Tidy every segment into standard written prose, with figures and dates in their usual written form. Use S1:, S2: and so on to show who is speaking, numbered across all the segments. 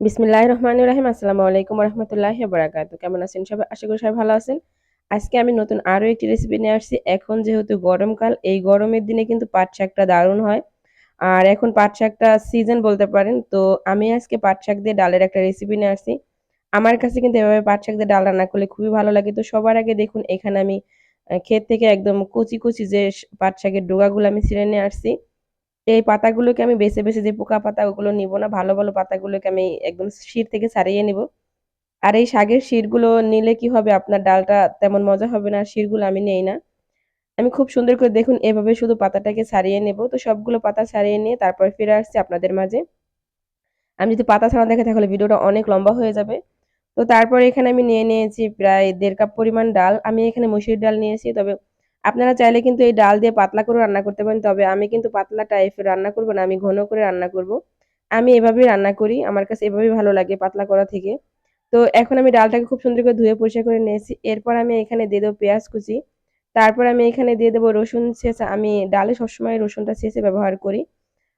S1: বিসমিল্লাহির রহমানির রহিম। আসসালামু আলাইকুম ওয়া রাহমাতুল্লাহি ওয়া বারাকাতুহু। কেমন আছেন সবাই? আশা করি সবাই ভালো আছেন। আজকে আমি নতুন আরো একটি রেসিপি নিয়ে আসছি। এখন যেহেতু গরমকাল, এই গরমের দিনে কিন্তু পাট শাকটা দারুণ হয়। আর এখন পাট শাকটা সিজন বলতে পারেন। তো আমি আজকে পাট শাক দিয়ে ডালের একটা রেসিপি নিয়ে আসছি। আমার কাছে কিন্তু এভাবে পাট শাক দিয়ে ডাল রান্না করলে খুবই ভালো লাগে। তো সবার আগে দেখুন এখানে আমি ক্ষেত থেকে একদম কচি, কচি যে পাট শাকের ডগাগুলো আমি ছিঁড়ে নিয়ে আসছি। এই পাতাগুলোকে আমি বেছে, বেছে যে পোকা পাতা ওগুলো নিব না। ভালো, ভালো পাতাগুলোকে আমি একদম শির থেকে ছাড়িয়ে নিব। আর এই শাকের শিরগুলো নিলে কি হবে আপনার ডালটা তেমন মজা হবে না। শিরগুলো আমি নেই না। আমি খুব সুন্দর করে দেখুন এভাবে শুধু পাতাটাকে ছাড়িয়ে নেব। তো সবগুলো পাতা ছাড়িয়ে নিয়ে তারপর ফিরে আসছি আপনাদের মাঝে। আমি যদি পাতা ছাড়ানো দেখে তাহলে ভিডিওটা অনেক লম্বা হয়ে যাবে। তো তারপরে এখানে আমি নিয়ে নিয়েছি প্রায় ১.৫ কাপ পরিমাণ ডাল। আমি এখানে মসুরির ডাল নিয়েছি। তবে আপনারা চাইলে কিন্তু এই ডাল দিয়ে পাতলা করেও রান্না করতে পারেন। তবে আমি কিন্তু পাতলা টাইপের রান্না করব না। আমি ঘন করে রান্না করব। আমি এভাবেই রান্না করি। আমার কাছে এভাবেই ভালো লাগে পাতলা করা থেকে। তো এখন আমি ডালটাকে খুব সুন্দর করে ধুয়ে পরিষ্কার করে নিয়েছি। এরপর আমি এখানে দিয়ে দেব পেঁয়াজ কুচি। তারপর আমি এখানে দিয়ে দেব রসুন ছেঁচা। আমি ডালে সবসময় রসুনটা ছেঁচে ব্যবহার করি।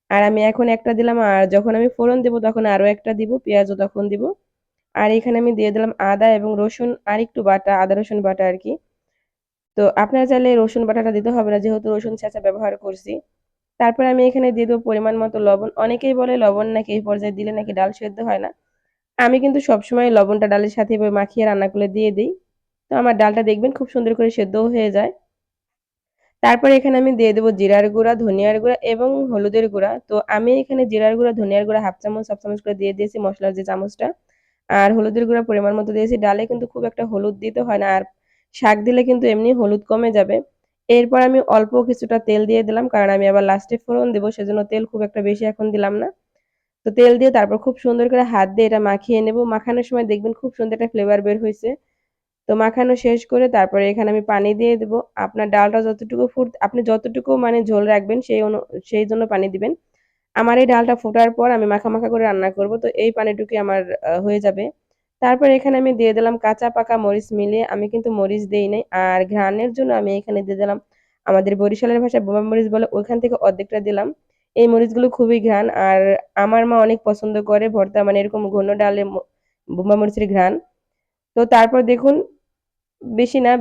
S1: আর আমি এখন একটা দিলাম আর যখন আমি ফোড়ন দেব তখন আরো একটা দিব। পেঁয়াজও তখন দিব। আর এখানে আমি দিয়ে দিলাম আদা এবং রসুন আরেকটু বাটা, আদা রসুন বাটা আরকি। তো আপনারা চাইলে রসুন বাটাটা দিতে হবে না যেহেতু রসুন ছেঁচা ব্যবহার করছি। তারপরে আমি এখানে দিয়ে দেব পরিমাণ মতো লবণ। অনেকেই বলে লবণ নাকি এই পর্যায়ে দিলে নাকি ডাল সেদ্ধ হয় না। আমি কিন্তু সবসময় লবণটা ডালের সাথে এভাবে মাখিয়ে রান্না করলে দিয়ে দেই। তো আমার ডালটা দেখবেন খুব সুন্দর করে সেদ্ধও হয়ে যায়। তারপরে এখানে আমি দিয়ে দেব জিরার গুঁড়া, ধনিয়ার গুঁড়া এবং হলুদের গুঁড়া। তো আমি এখানে জিরার গুঁড়া, ধনিয়ার গুঁড়া 1/2 চামচ, 1/2 চামচ করে দিয়ে দিয়েছি মসলার যে চামচটা। আর হলুদের গুঁড়া পরিমাণ মতো দিয়েছি। ডালে কিন্তু খুব একটা হলুদ দিতে হয় না। আর শাক দিলে কিন্তু এমনি হলুদ কমে যাবে। এরপর আমি অল্প কিছুটা তেল দিয়ে দিলাম। কারণ আমি আবার লাস্টে ফোড়ন দেব সেজন্য তেল খুব একটা বেশি এখন দিলাম না। তো তেল দিয়ে তারপর খুব সুন্দর করে হাত দিয়ে এটা মাখিয়ে নেব। মাখানোর সময় দেখবেন খুব সুন্দর একটা ফ্লেভার বের হইছে। তো মাখানো শেষ করে তারপরে এখানে আমি পানি দিয়ে দেব। আপনার ডালটা যতটুকু আপনি যতটুকু মানে ঝোল রাখবেন সেই জন্য পানি দিবেন। আমার এই ডালটা ফোটার পর আমি মাখা, মাখা করে রান্না করব। তো এই পানিটুকুই আমার হয়ে যাবে। তারপর এখানে আমি দিয়ে দিলাম কাঁচা পাকা মরিচ মিলিয়ে। আমি কিন্তু মরিচ দেই নাই। আর ঘ্রাণের জন্য আমি এখানে দিয়ে দিলাম আমাদের বরিশালের ভাষায় বোম্বাই মরিচ বলে ওইখান থেকে অর্ধেকটা দিলাম। এই মরিচগুলো খুবই ঘ্রাণ। আর আমার মা অনেক পছন্দ করে ভর্তা মানে এরকম ঘন ডালে বোম্বাই মরিচের ঘ্রাণ। তো তারপর দেখুন বেশি না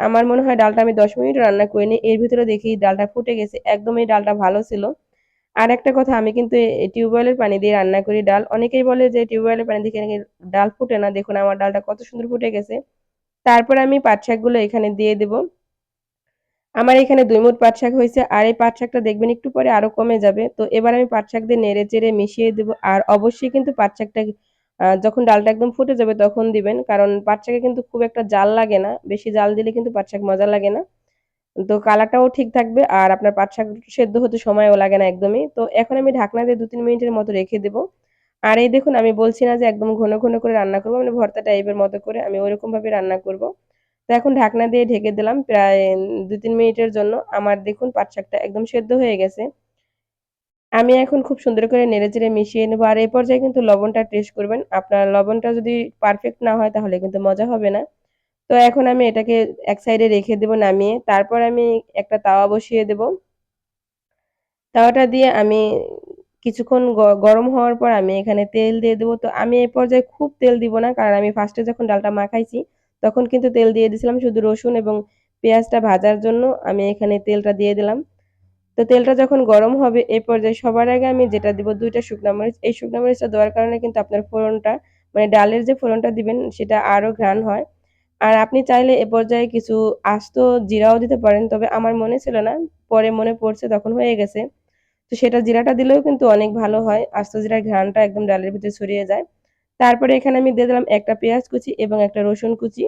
S1: আমার মনে হয় ডালটা আমি ১০ মিনিট রান্না করিনি। এর ভিতরে দেখি ডালটা ফুটে গেছে। একদম এই ডালটা ভালো ছিল। আরেকটা কথা আমি কিন্তু টিউবওয়েলের পানি দিয়ে রান্না করি ডাল। অনেকেই বলে যে টিউবওয়েলের পানি দিয়ে নাকি ডাল ফুটে না। দেখুন আমার ডালটা কত সুন্দর ফুটে গেছে। তারপরে আমি পাট শাকগুলো এখানে দিয়ে দেব। আমার এখানে ২ মুঠ পাট শাক হইছে। আর এই পাট শাকটা দেখবেন একটু পরে আরো কমে যাবে। তো এবার আমি পাট শাক দিয়ে নেড়ে-চেড়ে মিশিয়ে দেব। আর অবশ্যই কিন্তু পাট শাকটা যখন ডালটা একদম ফুটে যাবে তখন দিবেন। কারণ পাট শাকে কিন্তু খুব একটা জাল লাগে না। বেশি জাল দিলে কিন্তু পাট শাক মজা লাগে না। তো কালারটাও ঠিক থাকবে আর আপনার পাট শাক সেদ্ধ হতে সময়ও লাগে না একদমই। তো এখন আমি ঢাকনা দিয়ে ২-৩ মিনিটের মতো রেখে দেব। আর এই দেখুন আমি বলছি না যে একদম ঘন, ঘন করে রান্না করব। মানে ভর্তা টাইপের মতো করে আমি ওইরকম ভাবে রান্না করব। তো এখন ঢাকনা দিয়ে ঢেকে দিলাম প্রায় ২-৩ মিনিটের জন্য। আমার দেখুন পাট শাকটা একদম সেদ্ধ হয়ে গেছে। আমি এখন খুব সুন্দর করে নেড়েচেড়ে মিশিয়ে নেব। আর এই পর্যায়ে কিন্তু লবণটা টেস্ট করবেন। আপনার লবণটা যদি পারফেক্ট না হয় তাহলে কিন্তু মজা হবে না। তো এখন আমি এটাকে এক সাইডে রেখে দেব নামিয়ে। তারপর আমি একটা তাওয়া বসিয়ে দেব। তাওয়াটা দিয়ে আমি কিছুক্ষণ গরম হওয়ার পর আমি এখানে তেল দিয়ে দেব। তো আমি এই পর্যায়ে খুব তেল দিব না। কারণ আমি ফার্স্টে যখন ডালটা মাখাইছি তখন কিন্তু তেল দিয়ে দিয়েছিলাম শুধু রসুন এবং পেঁয়াজটা ভাজার জন্য আমি এখানে তেলটা দিয়ে দিলাম। তো তেলটা যখন গরম হবে এই পর্যায়ে সবার আগে আমি যেটা দিব ২ টা শুকনা মরিচ। এই শুকনা মরিচটা দেওয়ার কারণে কিন্তু আপনার ফোড়নটা মানে ডালের যে ফোড়নটা দিবেন সেটা আরো ঘ্রাণ হয়। আর আপনি চাইলে এ পর্যায়ে কিছু আস্ত জিরাও দিতে পারেন। তবে আমার মনে ছিল না। পরে মনে পড়ছে তখন হয়ে গেছে। তো সেটা জিরাটা দিলেও কিন্তু অনেক ভালো হয়। আস্ত জিরার ঘ্রাণটা একদম ডালের ভিতরে ছড়িয়ে যায়। তারপরে এখানে আমি দিয়ে দিলাম একটা পেঁয়াজ কুচি এবং একটা রসুন কুচি।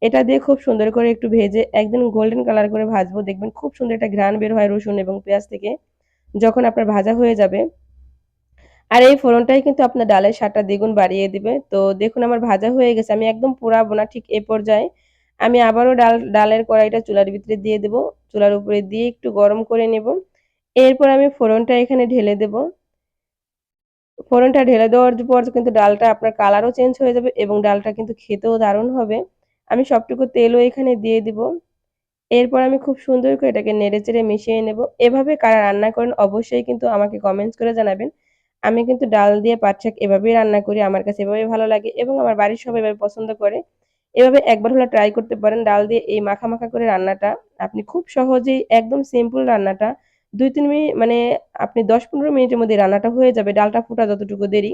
S1: এটা দিয়ে খুব সুন্দর করে একটু ভেজে একদম গোল্ডেন কালার করে ভাজবো। দেখবেন খুব সুন্দর একটা ঘ্রাণ বের হয় রসুন এবং পেঁয়াজ থেকে। যখন আপনার ভাজা হয়ে যাবে আর এই ফোড়নটাই কিন্তু আপনার ডালের স্বাদটা দ্বিগুণ বাড়িয়ে দিবে। তো দেখুন আমার ভাজা হয়ে গেছে। আমি একদম পোড়াবো না। ঠিক এ পর্যায়ে আমি আবারও ডালের কড়াইটা চুলার ভিতরে দিয়ে দেব। চুলার উপরে দিয়ে একটু গরম করে নেব। এরপর আমি ফোড়নটা এখানে ঢেলে দেব। ফোড়নটা ঢেলে দেওয়ার পর কিন্তু ডালটা আপনার কালারও চেঞ্জ হয়ে যাবে এবং ডালটা কিন্তু খেতেও দারুণ হবে। আমি সবটুকু তেলও এখানে দিয়ে দিব। এরপর আমি খুব সুন্দর করে এটাকে নেড়েচেড়ে মিশিয়ে নেব। এভাবে কারা রান্না করেন অবশ্যই কিন্তু আমাকে কমেন্টস করে জানাবেন। আমি কিন্তু ডাল দিয়ে পাট শাক এভাবেই রান্না করি। আমার কাছে এভাবেই ভালো লাগে এবং আমার বাড়ির সবাই এভাবে পছন্দ করে। এভাবে একবার হলে ট্রাই করতে পারেন ডাল দিয়ে এই মাখা, মাখা করে রান্নাটা। আপনি খুব সহজেই একদম সিম্পল রান্নাটা ২-৩ মানে আপনি ১০-১৫ মিনিটের মধ্যে রান্নাটা হয়ে যাবে। ডালটা ফোটা যতটুকু দেরি।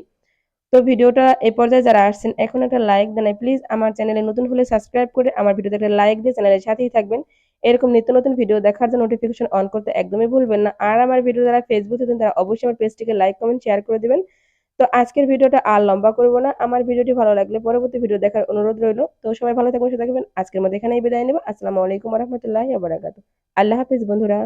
S1: তো ভিডিওটা এই পর্যায়ে যারা আসছেন এখন একটা লাইক দেন নাই প্লিজ আমার চ্যানেলে নতুন হলে সাবস্ক্রাইব করে আমার ভিডিওতে একটা লাইক দিয়ে চ্যানেলের সাথেই থাকবেন। এরকম নিত্য নতুন ভিডিও দেখার জন্য নোটিফিকেশন অন করতে একদমই ভুলবেন না। আর আমার ভিডিও যারা ফেসবুক থেকে তারা অবশ্যই আমার পেজটিকে লাইক, কমেন্ট, শেয়ার করে দিবেন। তো আজকের ভিডিওটা আর লম্বা করব না। আমার ভিডিওটি ভালো লাগলে পরবর্তী ভিডিও দেখার অনুরোধ রইল। তো সবাই ভালো থাকবেন, সুস্থ থাকবেন। আজকের মতো এখানেই বিদায় নেব। আসসালামু আলাইকুম ওয়া রাহমাতুল্লাহি ওয়া বারাকাতুহু। আল্লাহ হাফেজ বন্ধুরা।